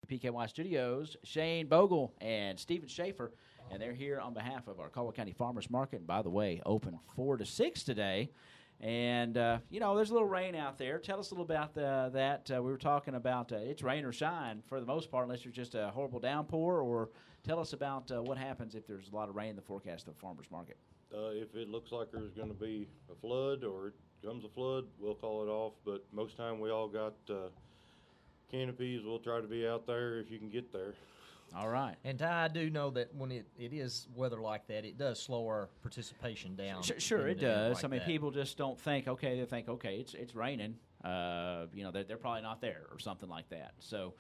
PKY Studios, Shane Bogle and Steven Schaefer, and they're here on behalf of our Caldwell County Farmers Market. And by the way, open 4 to 6 today. And, there's a little rain out there. Tell us a little about that. We were talking about it's rain or shine for the most part, unless there's just a horrible downpour. Or tell us about what happens if there's a lot of rain in the forecast of the farmers market. If it looks like there's going to be a flood or it comes a flood, we'll call it off. But most time we all got canopies. We'll try to be out there if you can get there. All right. And Ty, I do know that when it is weather like that, it does slow our participation down. Sure it does. Like I mean, that. people just don't think, okay, they think, okay, it's raining. They're probably not there or something like that. So,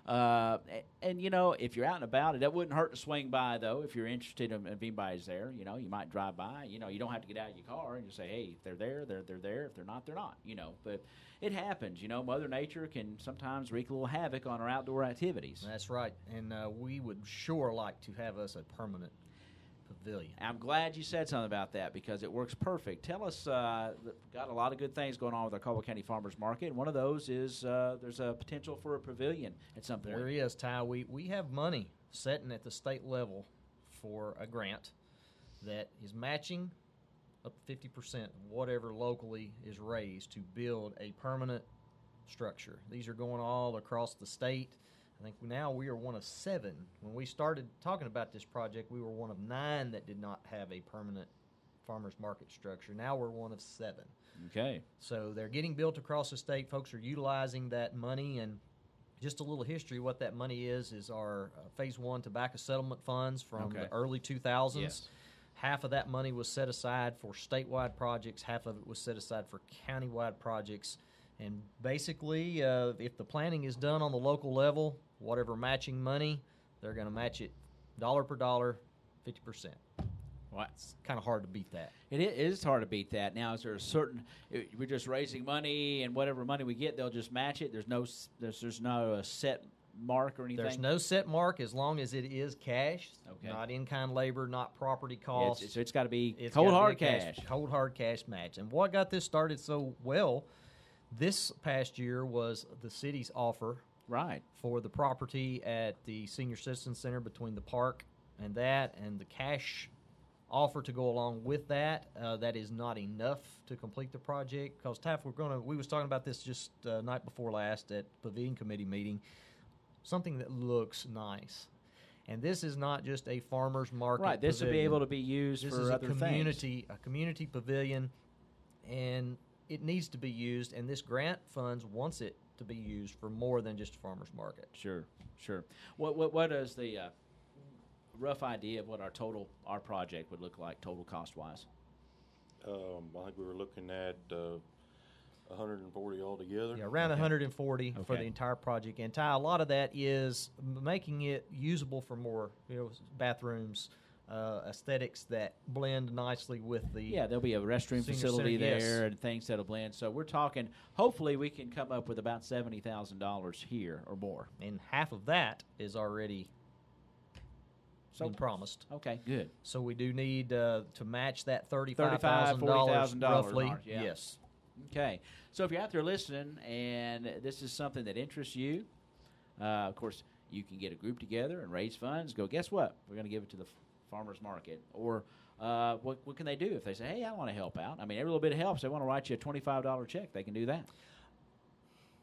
if you're out and about, it wouldn't hurt to swing by, though, if you're interested in if anybody's there. You might drive by. You don't have to get out of your car and just say, hey, if they're there, they're there. If they're not, they're not. But it happens. Mother Nature can sometimes wreak a little havoc on our outdoor activities. That's right. And we would sure like to have us a permanent pavilion. I'm glad you said something about that because it works perfect. Tell us, got a lot of good things going on with our Caldwell County Farmers Market. And one of those is there's a potential for a pavilion at some point. There is, Ty. We have money setting at the state level for a grant that is matching up to 50% of whatever locally is raised to build a permanent structure. These are going all across the state. I think now we are one of 7. When we started talking about this project, we were one of 9 that did not have a permanent farmers market structure. Now we're one of 7. Okay. So they're getting built across the state. Folks are utilizing that money. And just a little history, what that money is our Phase 1 tobacco settlement funds from the early 2000s. Yes. Half of that money was set aside for statewide projects. Half of it was set aside for countywide projects. And basically, if the planning is done on the local level, whatever matching money, they're going to match it dollar per dollar, 50%. Well, it's kind of hard to beat that. It is hard to beat that. Now, is there a certain? We're just raising money, and whatever money we get, they'll just match it. There's no set mark or anything. There's no set mark as long as it is cash, not in-kind labor, not property costs. It's got to be cold hard cash. Cold hard cash match. And what got this started so well this past year was the city's offer for the property at the Senior Citizen Center between the park and the cash offer to go along with that. That is not enough to complete the project because Taff, we was talking about this just night before last at Pavilion Committee meeting. Something that looks nice. And this is not just a farmer's market Right, this pavilion. will be able to be used for other things. A community pavilion, and it needs to be used, and this grant funds wants it to be used for more than just a farmer's market. Sure. What is the rough idea of what our project would look like total cost-wise? I think we were looking at 140 altogether. Yeah, around 140 for the entire project. And Ty, a lot of that is making it usable for more, bathrooms, aesthetics that blend nicely with the. Yeah, there'll be a restroom facility there and things that'll blend. So we're talking. Hopefully, we can come up with about $70,000 here or more. And half of that is already been promised. Okay, good. So we do need to match that $40,000 roughly. Yeah. Yes. Okay, so if you're out there listening and this is something that interests you, of course, you can get a group together and raise funds. Go, guess what? We're going to give it to the farmers market. Or what can they do if they say, hey, I want to help out? I mean, every little bit helps. They want to write you a $25 check. They can do that.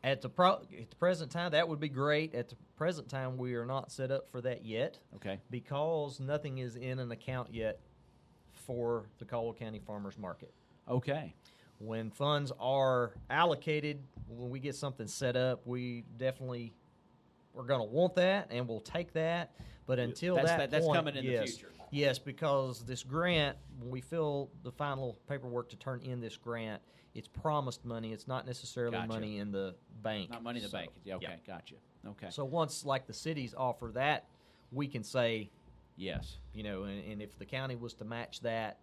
At the present time, that would be great. At the present time, we are not set up for that yet. Okay. Because nothing is in an account yet for the Caldwell County Farmers Market. Okay. When funds are allocated, when we get something set up, we're going to want that, and we'll take that. But until that's coming in the future. Yes, because this grant, when we fill the final paperwork to turn in this grant, it's promised money. It's not necessarily money in the bank. Not money in the bank. Okay, gotcha. Okay. So once, like the cities offer that, we can say yes. And if the county was to match that,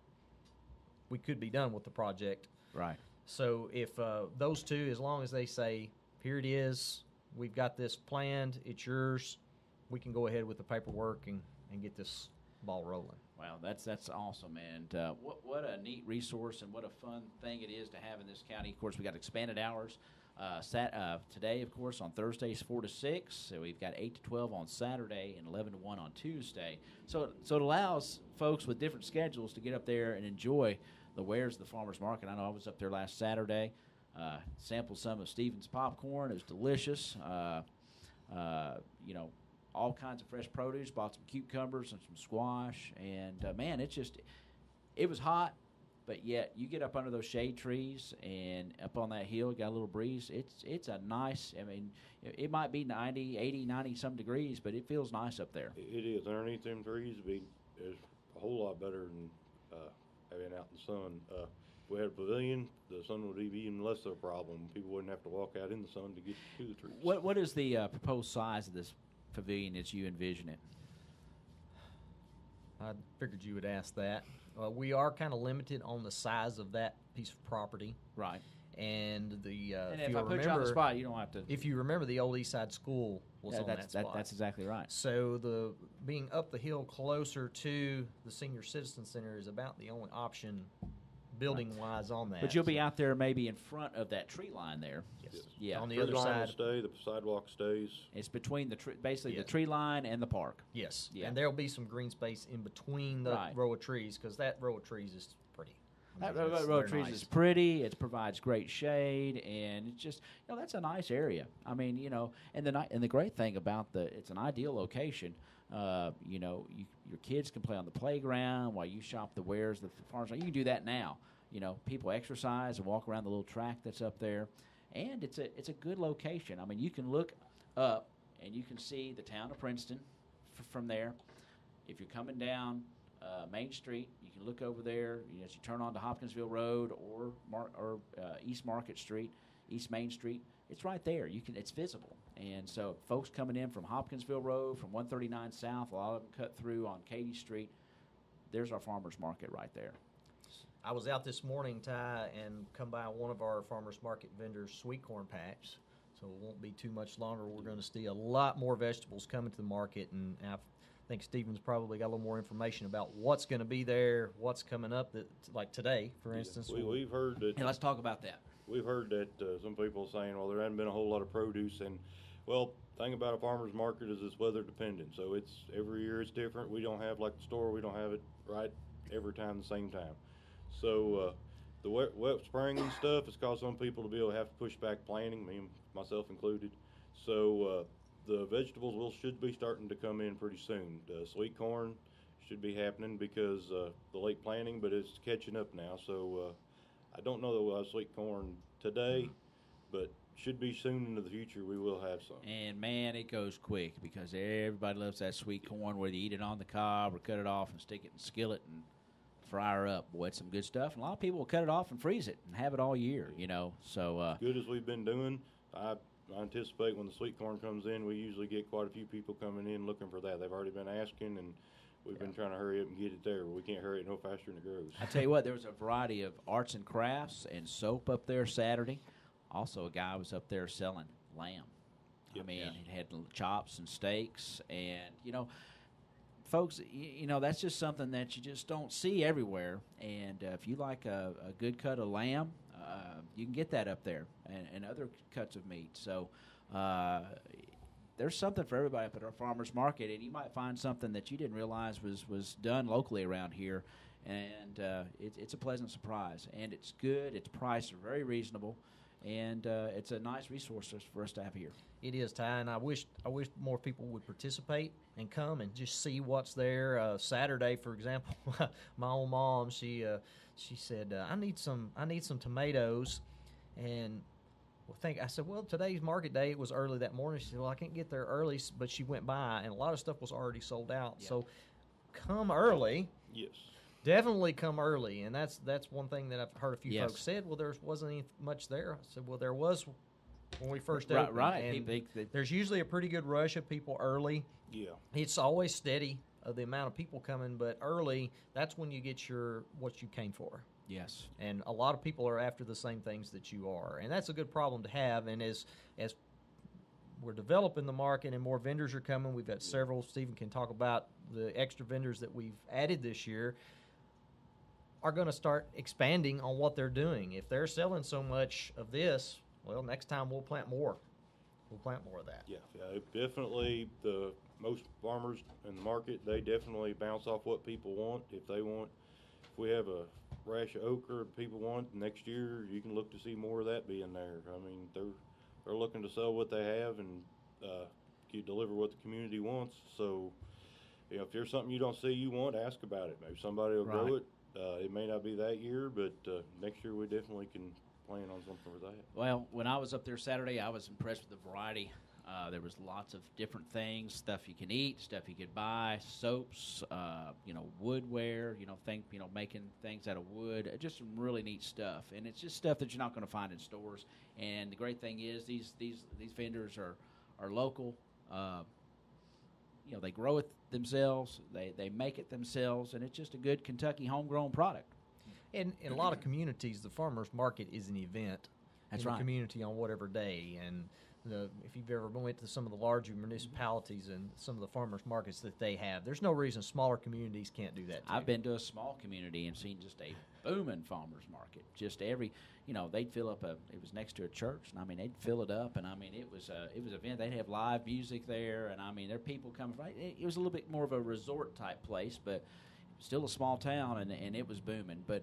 we could be done with the project. Right. So if those two, as long as they say, here it is, we've got this planned, it's yours, we can go ahead with the paperwork and get this ball rolling. Wow, that's awesome, and what a neat resource and what a fun thing it is to have in this county. Of course, we got expanded hours Today, of course, on Thursdays 4 to 6. So we've got 8 to 12 on Saturday and 11 to 1 on Tuesday. So it allows folks with different schedules to get up there and enjoy the wares of the farmers market. I know I was up there last Saturday, sampled some of Stephen's popcorn. It was delicious. All kinds of fresh produce. Bought some cucumbers and some squash. And man, it was hot. But yet, you get up under those shade trees and up on that hill, you got a little breeze. It's a nice, it might be 90, 80, 90 some degrees, but it feels nice up there. It is. Underneath them trees, it's a whole lot better than having out in the sun. If we had a pavilion, the sun would be even less of a problem. People wouldn't have to walk out in the sun to get to the trees. What is the proposed size of this pavilion as you envision it? I figured you would ask that. We are kind of limited on the size of that piece of property. Right. And if I put you on the spot, you don't have to. If you remember, the old East Side School was on that spot. That's exactly right. So being up the hill closer to the Senior Citizen Center is about the only option building-wise on that. But you'll be out there maybe in front of that tree line there. Yes. Yeah. On the other side. The sidewalk stays. It's between the tree line and the park. Yes. Yeah. And there'll be some green space in between the row of trees because that row of trees is pretty. That row of trees is pretty. It provides great shade, and it's just that's a nice area. I mean, and the great thing about it's an ideal location. Your kids can play on the playground while you shop the wares at the farmers market. You can do that now. People exercise and walk around the little track that's up there, and it's a good location. I mean, you can look up and you can see the town of Princeton from there. If you're coming down Main Street, you can look over there. As you turn onto Hopkinsville Road or East Market Street, East Main Street, it's right there. It's visible. And so folks coming in from Hopkinsville Road, from 139 South, a lot of them cut through on Katy Street. There's our farmers market right there. I was out this morning, Ty, and come by one of our farmers market vendors' sweet corn patch. So it won't be too much longer. We're going to see a lot more vegetables coming to the market, and I think Stephen's probably got a little more information about what's going to be there, what's coming up, like today, for instance. We've heard that. And let's talk about that. We've heard that some people saying, well, there hasn't been a whole lot of produce. And, well, the thing about a farmer's market is it's weather dependent. So every year it's different. We don't have, like the store, we don't have it right every time the same time. So the wet spring and stuff has caused some people to be able to have to push back planting, myself included. So the vegetables should be starting to come in pretty soon. The sweet corn should be happening because the late planting, but it's catching up now. So I don't know that we'll have sweet corn today, but should be soon into the future we will have some. And, man, it goes quick because everybody loves that sweet corn, whether you eat it on the cob or cut it off and stick it in a skillet and fry her up. Boy, it's some good stuff. And a lot of people will cut it off and freeze it and have it all year, So as good as we've been doing, I anticipate when the sweet corn comes in, we usually get quite a few people coming in looking for that. They've already been asking, and we've been trying to hurry up and get it there. We can't hurry it no faster than it grows. I tell you what, there was a variety of arts and crafts and soap up there Saturday. Also, a guy was up there selling lamb. Yep. It had chops and steaks, and folks, that's just something that you just don't see everywhere. And if you like a good cut of lamb, you can get that up there, and other cuts of meat. So there's something for everybody up at our farmers market, and you might find something that you didn't realize was done locally around here, and it's a pleasant surprise. And it's good. Its prices are very reasonable, and it's a nice resource for us to have here. It is, Ty, and I wish more people would participate and come and just see what's there. Saturday, for example, my old mom, she said, I need some tomatoes, and I said, well, today's market day. It was early that morning. She said, well, I can't get there early, but she went by, and a lot of stuff was already sold out. Yeah. So come early. Yes. Definitely come early, and that's one thing that I've heard a few folks said. Well, there wasn't any much there. I said, well, there was when we first opened. Right. And there's usually a pretty good rush of people early. Yeah. It's always steady of the amount of people coming, but early, that's when you get what you came for. Yes. And a lot of people are after the same things that you are, and that's a good problem to have. And as we're developing the market and more vendors are coming, we've got several. Stephen can talk about the extra vendors that we've added this year. Are going to start expanding on what they're doing. If they're selling so much of this, well, next time we'll plant more. We'll plant more of that. Yeah, definitely. The most farmers in the market, they definitely bounce off what people want. If we have a rash of okra people want next year, you can look to see more of that being there. I mean, they're looking to sell what they have and deliver what the community wants. So, if there's something you don't see you want, ask about it. Maybe somebody will grow it. It may not be that year, but next year we definitely can plan on something for that. Well, when I was up there Saturday, I was impressed with the variety. There was lots of different things, stuff you can eat, stuff you could buy, soaps, woodware, making things out of wood, just some really neat stuff. And it's just stuff that you're not going to find in stores. And the great thing is these vendors are local. They grow it themselves, they make it themselves, and it's just a good Kentucky homegrown product. In a lot of communities, the farmers market is an event in the community on whatever day. And if you've ever went to some of the larger municipalities and some of the farmers markets that they have, there's no reason smaller communities can't do that too. I've been to a small community and seen just a booming farmers market. Just they'd fill up it was next to a church, and they'd fill it up, and it was an event. They'd have live music there, and there are people coming from. It was a little bit more of a resort type place, but still a small town, and it was booming. But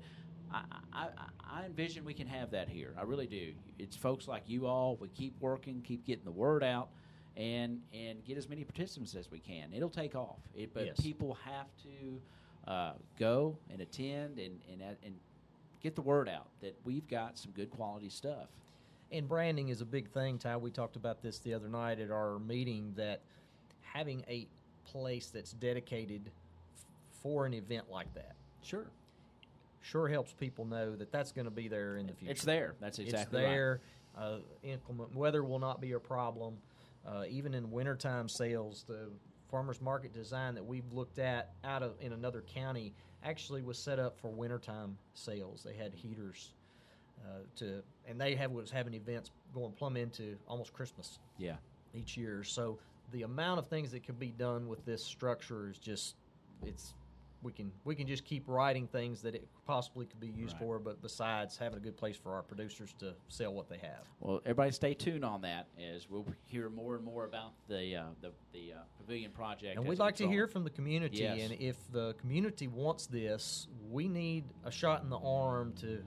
I envision we can have that here. I really do. It's folks like you all. We keep working, keep getting the word out, and get as many participants as we can. It'll take off. But people have to go and attend and get the word out that we've got some good quality stuff. And branding is a big thing, Ty. We talked about this the other night at our meeting, that having a place that's dedicated for an event like that sure helps people know that that's going to be there in the future. It's there. That's exactly it's there. Right. Inclement weather will not be a problem. Even in wintertime sales, the farmers market design that we've looked at in another county actually was set up for wintertime sales. They had heaters and they was having events going plumb into almost Christmas. Yeah. Each year. So the amount of things that can be done with this structure is just we can just keep writing things that it possibly could be used for, but besides having a good place for our producers to sell what they have. Well, everybody stay tuned on that as we'll hear more and more about the pavilion project. And we'd like to hear from the community, and if the community wants this, we need a shot in the arm to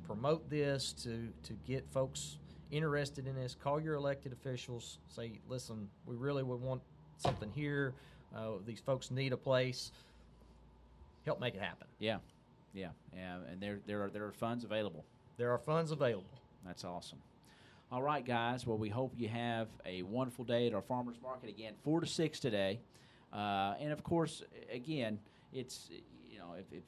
promote this, to get folks interested in this. Call your elected officials, say, listen, we really would want something here. These folks need a place. Help make it happen. Yeah, and there are funds available. There are funds available. That's awesome. All right, guys. Well, we hope you have a wonderful day at our farmers market again, 4 to 6 today. And of course, again, it's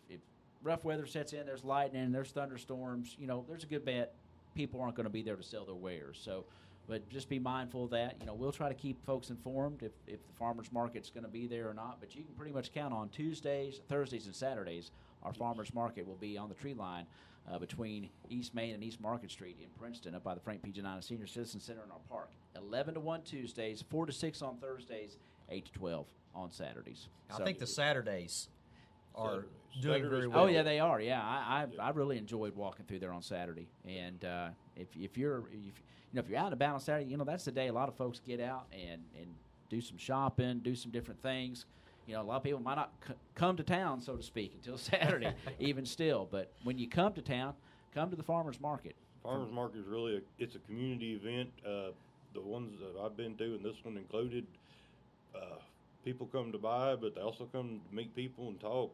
if rough weather sets in, there's lightning, there's thunderstorms. There's a good bet people aren't going to be there to sell their wares. So. But just be mindful of that. We'll try to keep folks informed if the farmers market's going to be there or not. But you can pretty much count on Tuesdays, Thursdays, and Saturdays. Our farmers market will be on the tree line between East Main and East Market Street in Princeton, up by the Frank P. Janina Senior Citizen Center in our park. 11 to 1 Tuesdays, 4 to 6 on Thursdays, 8 to 12 on Saturdays. I think the Saturdays are doing very well. Oh yeah, they are. Yeah, I really enjoyed walking through there on Saturday. And if you're out and about on Saturday, that's the day a lot of folks get out and do some shopping, do some different things. A lot of people might not come to town, so to speak, until Saturday, even still. But when you come to town, come to the farmers market. Farmers market is really it's a community event. The ones that I've been to, and this one included, people come to buy, but they also come to meet people and talk.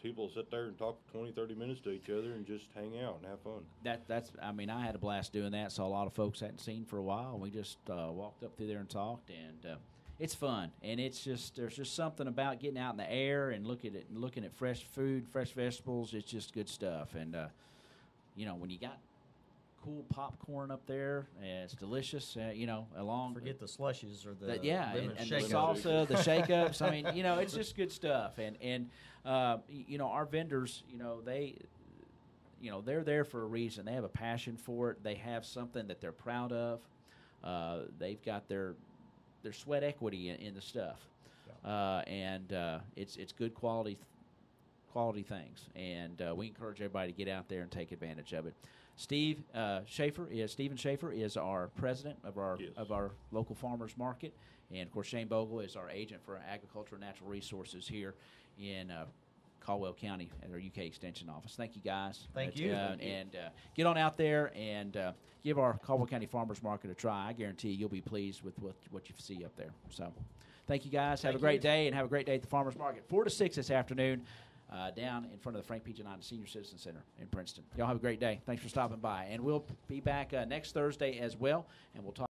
People sit there and talk 20, 30 minutes to each other and just hang out and have fun. I had a blast doing that. Saw a lot of folks I hadn't seen for a while. We just walked up through there and talked, and it's fun. And there's just something about getting out in the air and looking at fresh food, fresh vegetables. It's just good stuff. And when you got cool popcorn up there, it's delicious. Along forget the slushes or the and the salsa, the shake-ups. It's just good stuff. And our vendors, they're there for a reason. They have a passion for it. They have something that they're proud of. They've got their sweat equity in the stuff, and it's good quality things. And we encourage everybody to get out there and take advantage of it. Stephen Schaefer is our president of our local farmers market, and of course Shane Bogle is our agent for agriculture and natural resources here in Caldwell County at our UK Extension office. Thank you, guys. Thank you. And get on out there and give our Caldwell County Farmers Market a try. I guarantee you'll be pleased with what you see up there. So, thank you, guys. Have a great day, and have a great day at the Farmers Market. 4 to 6 this afternoon. Down in front of the Frank P. Giannini Senior Citizen Center in Princeton. Y'all have a great day. Thanks for stopping by. And we'll be back next Thursday as well, and we'll talk.